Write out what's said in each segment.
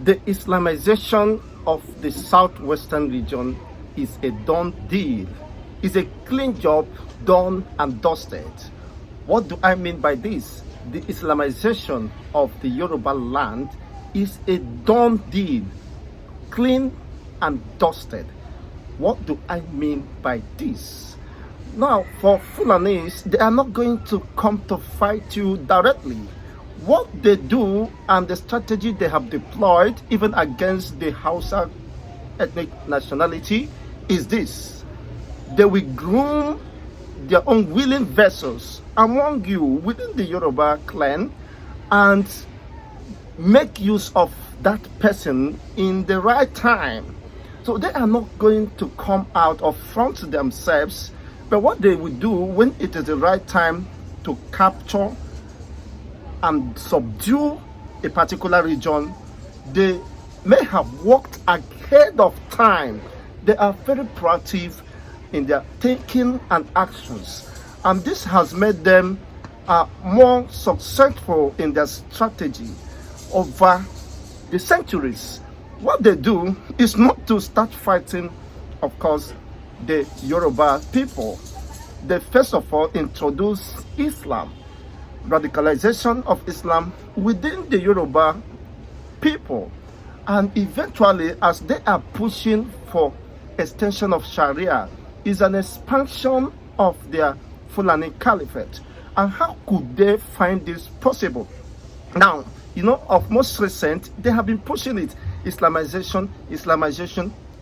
The Islamization of the southwestern region is a done deal. It's a clean job, done and dusted. What do I mean by this? The Islamization of the Yorubaland is a done deal, clean and dusted. What do I mean by this? Now, for Fulanis, they are not going to come to fight you directly. What they do and the strategy they have deployed, even against the Hausa ethnic nationality, is this: they will groom their own willing vessels among you within the Yoruba clan and make use of that person in the right time. So they are not going to come out or front themselves, but what they will do when it is the right time to capture and subdue a particular region, they may have worked ahead of time. They are very proactive in their thinking and actions, and this has made them more successful in their strategy over the centuries. What they do is not to start fighting, of course, the Yoruba people. They first of all introduce Islam, radicalization of Islam within the Yoruba people, and eventually, as they are pushing for extension of Sharia, is an expansion of their Fulani Caliphate. And how could they find this possible? Now, of most recent, they have been pushing it, Islamization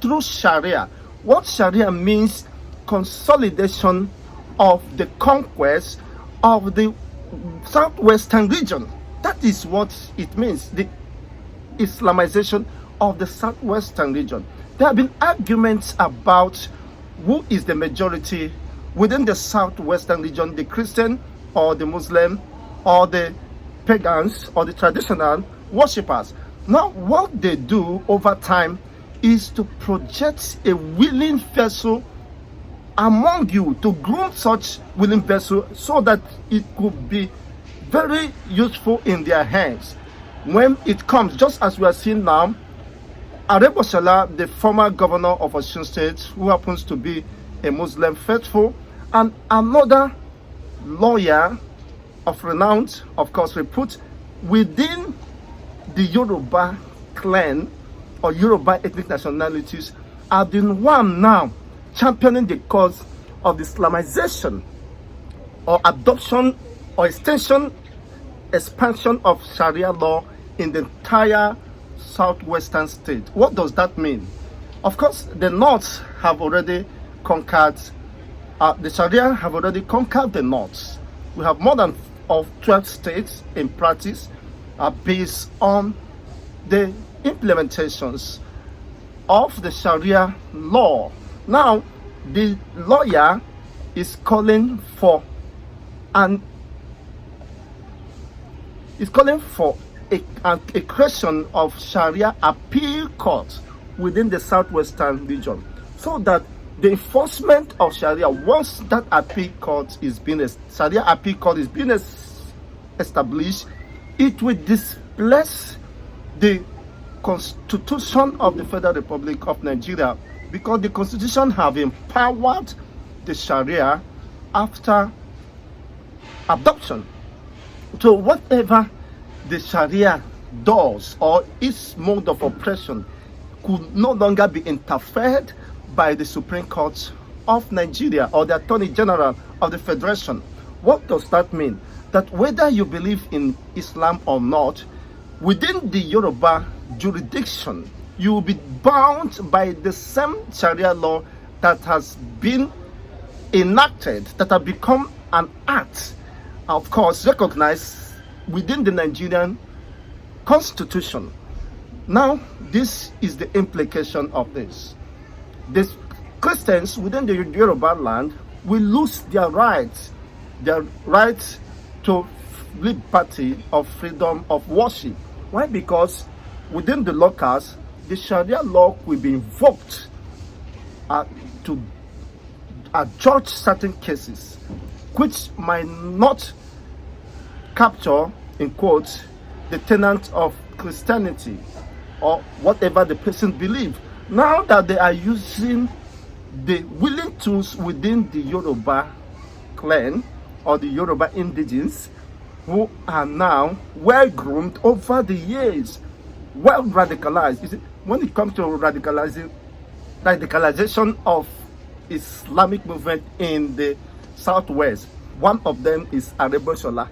through Sharia. What Sharia means: consolidation of the conquest of the southwestern region. That is what it means, the Islamization of the southwestern region. There have been arguments about who is the majority within the southwestern region, the Christian or the Muslim or the pagans or the traditional worshippers. Now, what they do over time is to project a willing vessel among you, to groom such willing vessel so that it could be very useful in their hands when it comes, just as we are seeing now. Aregbeshola, the former governor of Osun State, who happens to be a Muslim faithful, and another lawyer of renown, of course, repute within the Yoruba clan or Yoruba ethnic nationalities, are the one now championing the cause of the Islamization or adoption or expansion of Sharia law in the entire southwestern state. What does that mean? Of course, the North have already conquered, the Sharia have already conquered the North. We have more than 12 states in practice based on the implementations of the Sharia law. Now, the lawyer is calling for a creation of Sharia appeal court within the southwestern region, so that the enforcement of Sharia, once that Sharia appeal court is being established, it will displace the Constitution of the Federal Republic of Nigeria, because the Constitution have empowered the Sharia after adoption. So whatever the Sharia does or its mode of oppression could no longer be interfered by the Supreme Court of Nigeria or the Attorney General of the Federation. What does that mean? That whether you believe in Islam or not, within the Yoruba jurisdiction, you will be bound by the same Sharia law that has been enacted, that have become an act, of course, recognized within the Nigerian Constitution. Now, this is the implication of this. The Christians within the Yoruba land will lose their rights to liberty of freedom of worship. Why? Because within the locals, the Sharia law will be invoked to adjudge certain cases which might not capture, in quotes, the tenets of Christianity or whatever the person believes. Now that they are using the willing tools within the Yoruba clan or the Yoruba indigenes, who are now well groomed over the years, well radicalized. You see, when it comes to radicalization of Islamic movement in the Southwest, one of them is Aregbeshola,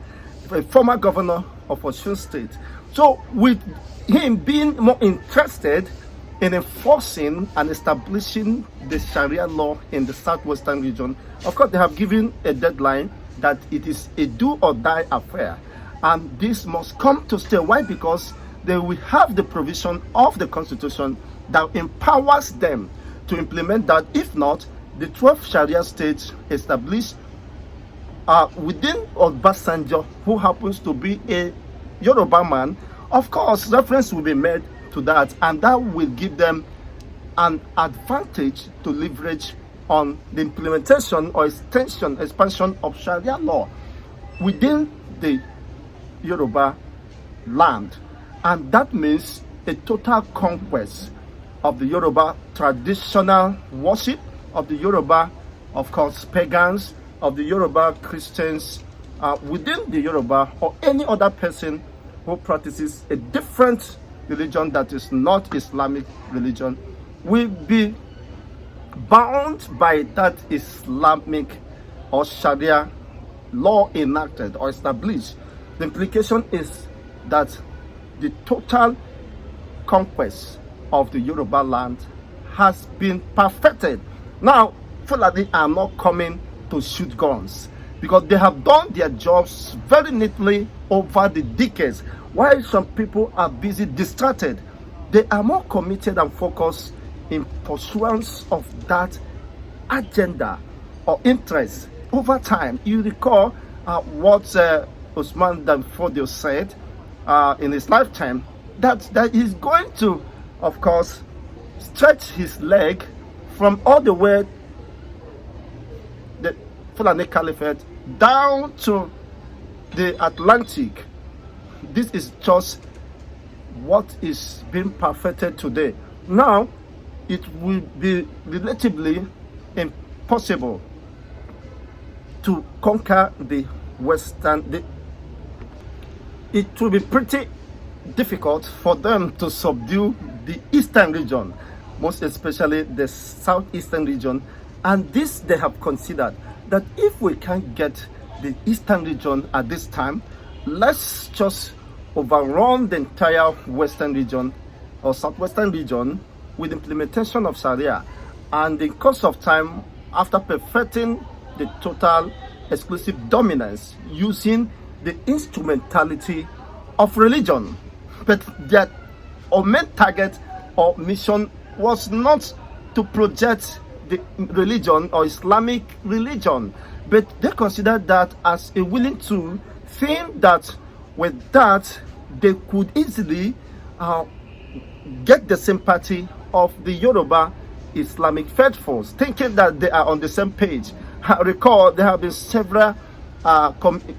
a former governor of Osun State. So with him being more interested in enforcing and establishing the Sharia law in the Southwestern region, of course they have given a deadline that it is a do or die affair, and this must come to stay. Why? Because they will have the provision of the constitution that empowers them to implement that. If not, the 12 Sharia states established within Obasanjo, who happens to be a Yoruba man, of course reference will be made to that, and that will give them an advantage to leverage on the implementation or expansion of Sharia law within the Yoruba land. And that means a total conquest of the Yoruba traditional worship, of the Yoruba, of course, pagans, of the Yoruba Christians within the Yoruba, or any other person who practices a different religion that is not Islamic religion will be bound by that Islamic or Sharia law enacted or established. The implication is that the total conquest of the Yoruba land has been perfected. Now, Fulani are not coming to shoot guns, because they have done their jobs very neatly over the decades. While some people are busy, distracted, they are more committed and focused in pursuance of that agenda or interest over time. You recall what Usman Dan Fodio said in his lifetime, that he's going to, of course, stretch his leg from all the way the Fulani Caliphate down to the Atlantic. This is just what is being perfected today. Now, it will be relatively impossible to conquer the Western. It will be pretty difficult for them to subdue the Eastern region, most especially the Southeastern region. And this they have considered, that if we can't get the Eastern region at this time, let's just overrun the entire Western region or Southwestern region with implementation of Sharia. And in course of time, after perfecting the total exclusive dominance using the instrumentality of religion. But their main target or mission was not to project the religion or Islamic religion, but they considered that as a willing tool, think that with that they could easily get the sympathy of the Yoruba Islamic faithfuls, thinking that they are on the same page. Recall, there have been several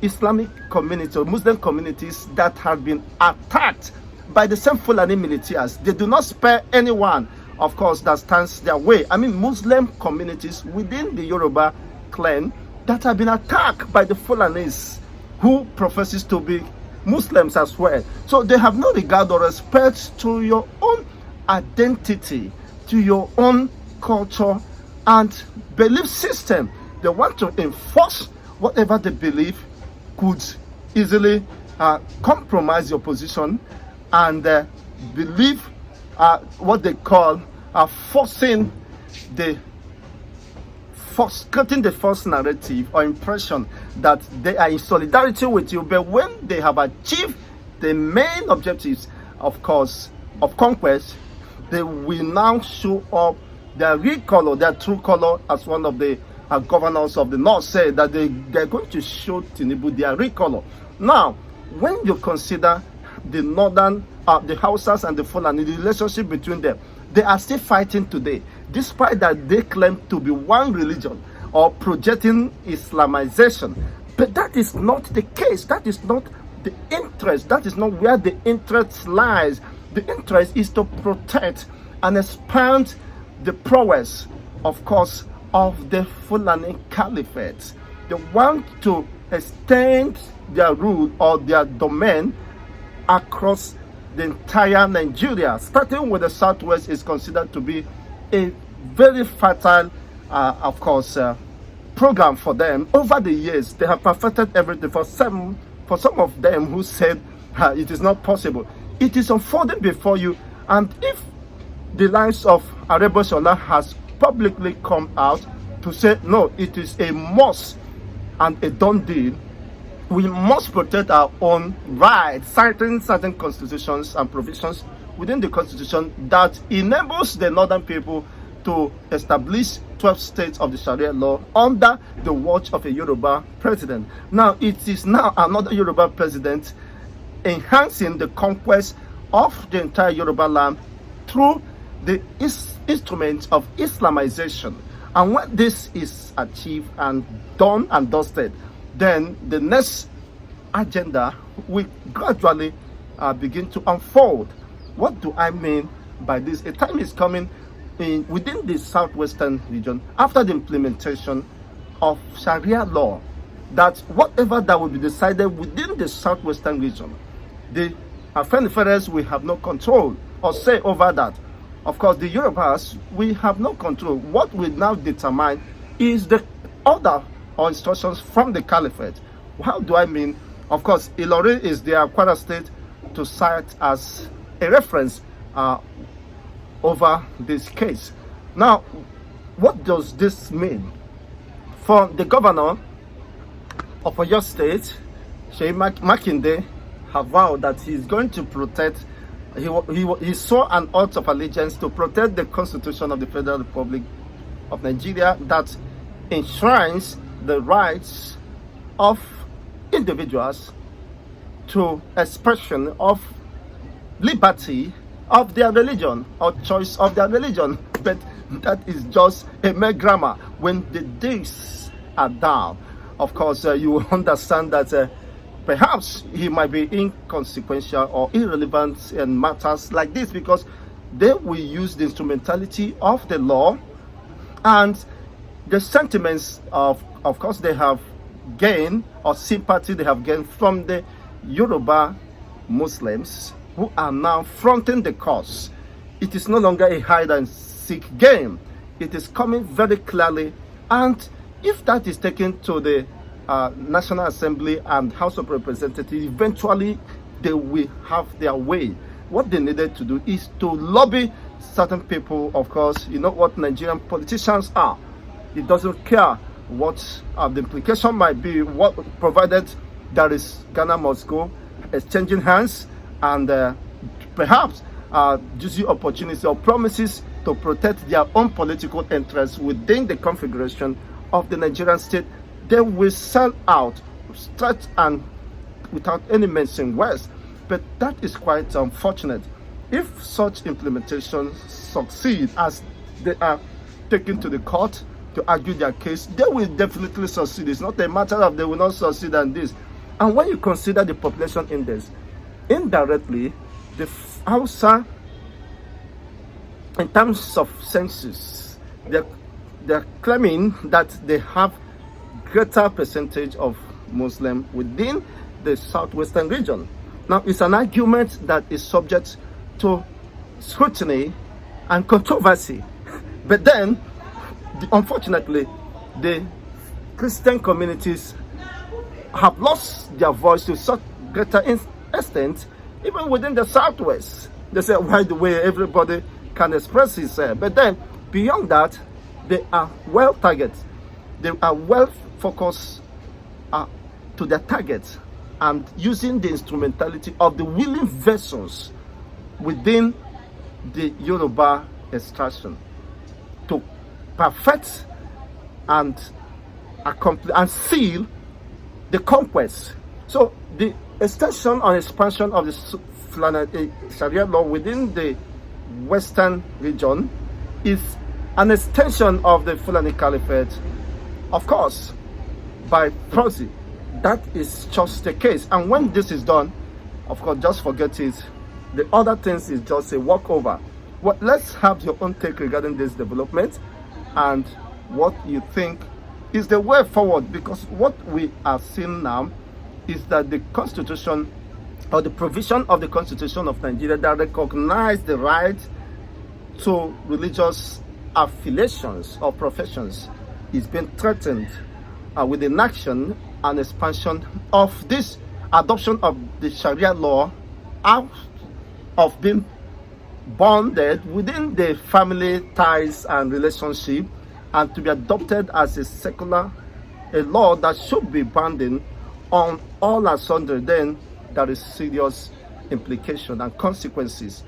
Islamic communities or Muslim communities that have been attacked by the same Fulani militias. They do not spare anyone, of course, that stands their way. I mean, Muslim communities within the Yoruba clan that have been attacked by the Fulanis, who professes to be Muslims as well. So they have no regard or respect to your own identity, to your own culture and belief system. They want to enforce whatever they believe could easily compromise your position, and believe what they call creating the false narrative or impression that they are in solidarity with you. But when they have achieved the main objectives, of course, of conquest, they will now show up their real color, their true color, as one of the governors of the North said, that they're going to show Tinubu their real color. Now, when you consider the northern, the Hausas and the Fulani, the relationship between them, they are still fighting today, despite that they claim to be one religion or projecting Islamization. But that is not the case. That is not the interest. That is not where the interest lies. The interest is to protect and expand the prowess, of course, of the Fulani Caliphate. They want to extend their rule or their domain across the entire Nigeria. Starting with the southwest is considered to be a very fertile, of course, program for them. Over the years, they have perfected everything. For some of them who said it is not possible, it is unfolding before you. And if the lines of Aregbeshola has publicly come out to say no, it is a must and a done deal, we must protect our own rights, citing certain constitutions and provisions within the constitution that enables the northern people to establish 12 states of the Sharia law under the watch of a Yoruba president. Now, it is now another Yoruba president enhancing the conquest of the entire Yoruba land through the instrument of islamization. And when this is achieved and done and dusted, then the next agenda will gradually begin to unfold. What do I mean by this? A time is coming within the southwestern region, after the implementation of Sharia law, that whatever that will be decided within the southwestern region, the Afenifers will have no control or say over that. Of course, the Yorubas, we have no control. What we now determine is the order or instructions from the caliphate. How do I mean? Of course, Ilorin is the Kwara state to cite as a reference over this case. Now, what does this mean? For the governor of Oyo State, Sheyi Makinde, have vowed that he is going to protect, he swore an oath of allegiance to protect the Constitution of the Federal Republic of Nigeria that enshrines the rights of individuals to expression of liberty of their religion or choice of their religion. But that is just a mere grammar. When the days are down, of course, you will understand that perhaps he might be inconsequential or irrelevant in matters like this, because they will use the instrumentality of the law and the sentiments of course, they have gained, or sympathy they have gained from the Yoruba Muslims who are now fronting the cause. It is no longer a hide and seek game. It is coming very clearly, and if that is taken to the National Assembly and House of Representatives, eventually they will have their way. What they needed to do is to lobby certain people. Of course, you know what Nigerian politicians are. It doesn't care what the implication might be, what provided there is Ghana must go, exchanging hands, and perhaps juicy opportunities or promises to protect their own political interests within the configuration of the Nigerian state. They will sell out, stretch and without any mention west. But that is quite unfortunate. If such implementations succeed as they are taken to the court to argue their case, they will definitely succeed. It's not a matter of they will not succeed and this. And when you consider the population index, indirectly, the Hausa, in terms of census, they're claiming that they have greater percentage of Muslim within the southwestern region. Now, it's an argument that is subject to scrutiny and controversy. But then, unfortunately, the Christian communities have lost their voice to such greater extent, even within the southwest. They say, by the way, everybody can express himself. But then, beyond that, they are well targeted. They are well focused to their targets and using the instrumentality of the willing vessels within the Yoruba extraction to perfect and accomplish and seal the conquest. So the extension and expansion of the Sharia law within the western region is an extension of the Fulani Caliphate, of course, by proxy. That is just the case. And when this is done, of course, just forget it. The other things is just a walkover. Well, let's have your own take regarding this development and what you think is the way forward, because what we are seeing now is that the constitution or the provision of the Constitution of Nigeria that recognize the right to religious affiliations or professions is being threatened with inaction and expansion of this adoption of the Sharia law out of being bonded within the family ties and relationship, and to be adopted as a law that should be binding on all and sundry. Then there is serious implication and consequences,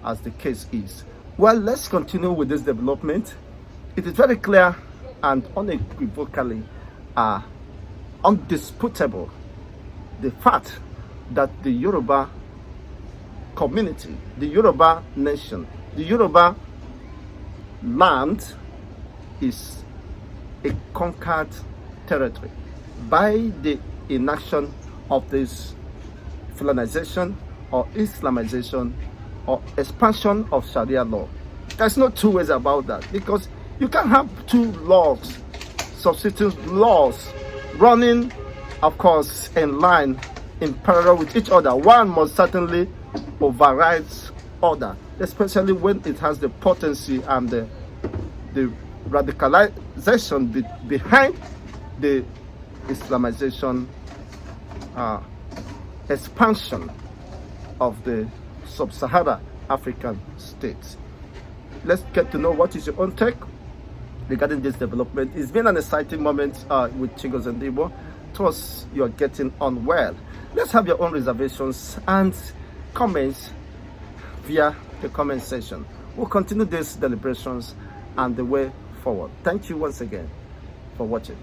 as the case is. Well, let's continue with this development. It is very clear and unequivocally undisputable the fact that the Yoruba community, the Yoruba nation, the Yoruba land is a conquered territory by the inaction of this Fulanization or Islamization or expansion of Sharia law. There's no two ways about that, because you can't have two laws, substitute laws, running, of course, in line, in parallel with each other. One must certainly override other, especially when it has the potency and the radicalization behind the Islamization expansion of the sub-Saharan African states. Let's get to know what is your own take regarding this development. It's been an exciting moment with Chigos and Debo. Trust you're getting on well. Let's have your own reservations and comments via the comment section. We'll continue these deliberations and the way forward. Thank you once again for watching.